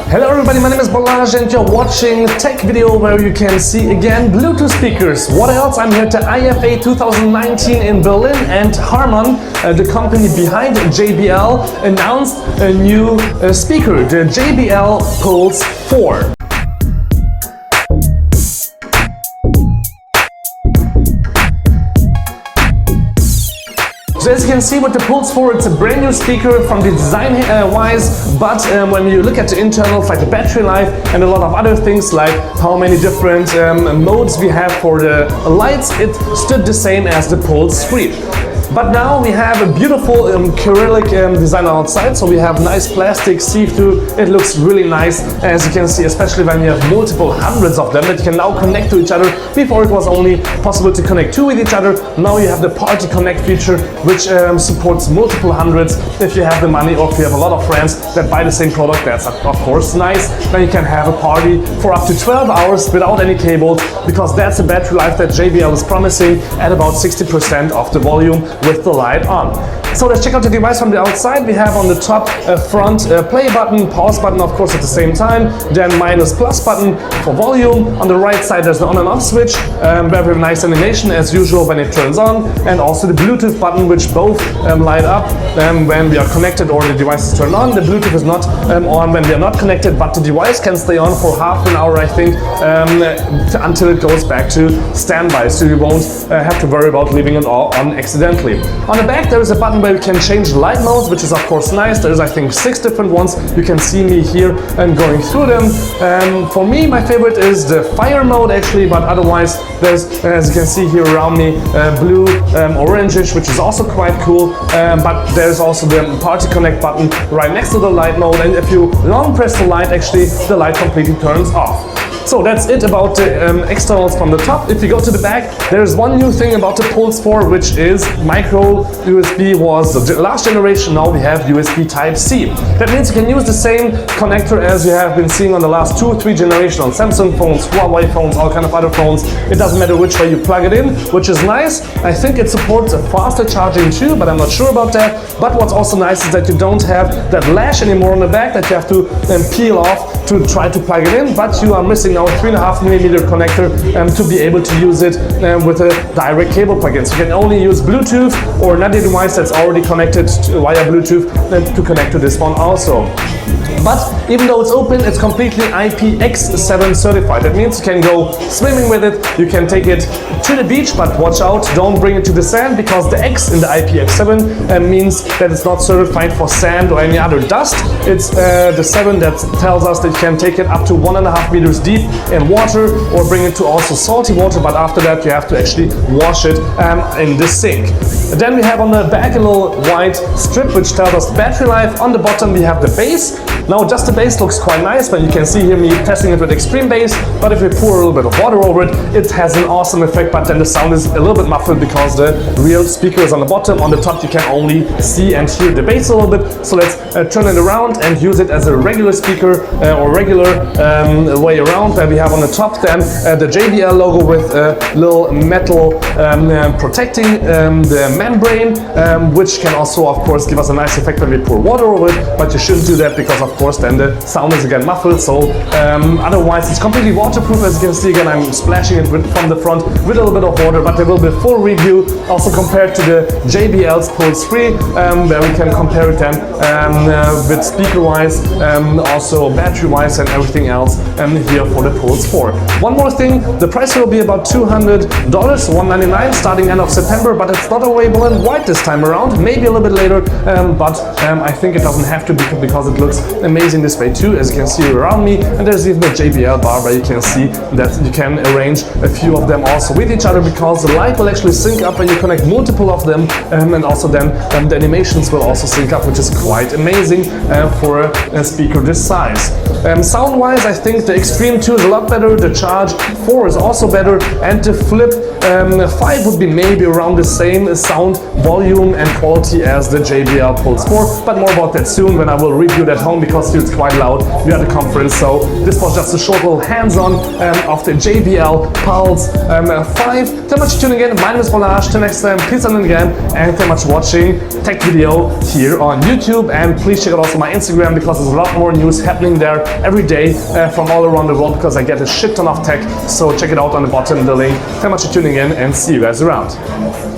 Hello everybody, my name is Balaj and you're watching tech video where you can see again Bluetooth speakers. What else? I'm here to IFA 2019 in Berlin, and Harman, the company behind JBL, announced a new speaker, the JBL Pulse 4. So as you can see with the Pulse 4, it's a brand new speaker from the design wise, but when you look at the internals like the battery life and a lot of other things like how many different modes we have for the lights, it stood the same as the Pulse 3. But now we have a beautiful acrylic design outside, so we have nice plastic see-through. It looks really nice, as you can see, especially when you have multiple hundreds of them that you can now connect to each other. Before it was only possible to connect two with each other. Now you have the Party Connect feature, which supports multiple hundreds if you have the money or if you have a lot of friends that buy the same product. That's of course nice. Then you can have a party for up to 12 hours without any cables, because that's the battery life that JBL is promising at about 60% of the volume with the light on. So let's check out the device from the outside. We have on the top front play button, pause button of course at the same time, then minus plus button for volume. On the right side there's the on and off switch, very nice animation as usual when it turns on, and also the Bluetooth button, which both light up when we are connected or the device is turned on. The Bluetooth is not on when we are not connected, but the device can stay on for half an hour, I think, until it goes back to standby, so you won't have to worry about leaving it all on accidentally. On the back there is a button where you can change light modes, which is of course nice. There's I think 6 different ones. You can see me here and going through them. For me, my favorite is the fire mode actually, but otherwise there's, as you can see here around me, blue, orangish, which is also quite cool. But there's also the Party Connect button right next to the light mode, and if you long press the light, actually the light completely turns off. So that's it about the externals from the top. If you go to the back, there's one new thing about the Pulse 4, which is micro USB was the last generation. Now we have USB Type-C. That means you can use the same connector as you have been seeing on the last 2 or 3 generations on Samsung phones, Huawei phones, all kind of other phones. It doesn't matter which way you plug it in, which is nice. I think it supports a faster charging too, but I'm not sure about that. But what's also nice is that you don't have that lash anymore on the back that you have to peel off to try to plug it in, but you are missing now a 3.5mm connector to be able to use it with a direct cable plug-in. So you can only use Bluetooth or another device that's already connected via Bluetooth to connect to this one also. But even though it's open, it's completely IPX7 certified. That means you can go swimming with it, you can take it to the beach, but watch out, don't bring it to the sand, because the X in the IPX7 means that it's not certified for sand or any other dust. It's the 7 that tells us that you can take it up to 1.5 meters deep in water or bring it to also salty water, but after that you have to actually wash it in the sink. Then we have on the back a little white strip which tells us battery life. On the bottom we have the base. Now just the base looks quite nice, but you can see here me testing it with extreme bass, but if we pour a little bit of water over it, it has an awesome effect, but then the sound is a little bit muffled because the real speaker is on the bottom. On the top you can only see and hear the bass a little bit. So let's turn it around and use it as a regular speaker or regular way around, where we have on the top then the JBL logo with a little metal protecting the membrane, which can also of course give us a nice effect when we pour water over it, but you shouldn't do that because of course then the sound is again muffled. So otherwise it's completely waterproof. As you can see again, I'm splashing it from the front with a little bit of water, but there will be a full review also compared to the JBL's Pulse 3, where we can compare it then with speaker wise, also battery wise and everything else here for the Pulse 4. One more thing, the price will be about $200, $199 starting end of September, but it's not available in white this time around, maybe a little bit later, but I think it doesn't have to be, because it looks amazing this way too, as you can see around me. And there's even a JBL bar where you can see that you can arrange a few of them also with each other, because the light will actually sync up when you connect multiple of them, and also then the animations will also sync up, which is quite amazing for a speaker this size. Sound wise, I think the Extreme 2 is a lot better, the Charge 4 is also better, and the Flip 5 would be maybe around the same sound volume and quality as the JBL Pulse 4, but more about that soon when I will review that home, because because here it's quite loud. We are at the conference, so this was just a short little hands-on of the JBL Pulse 5. Thank you much for tuning in. My name is Volage. Till next time, please tune in again, and thank you much for watching tech video here on YouTube. And please check out also my Instagram, because there's a lot more news happening there every day from all around the world, because I get a shit ton of tech. So check it out on the bottom, the link. Thank you much for tuning in, and see you guys around.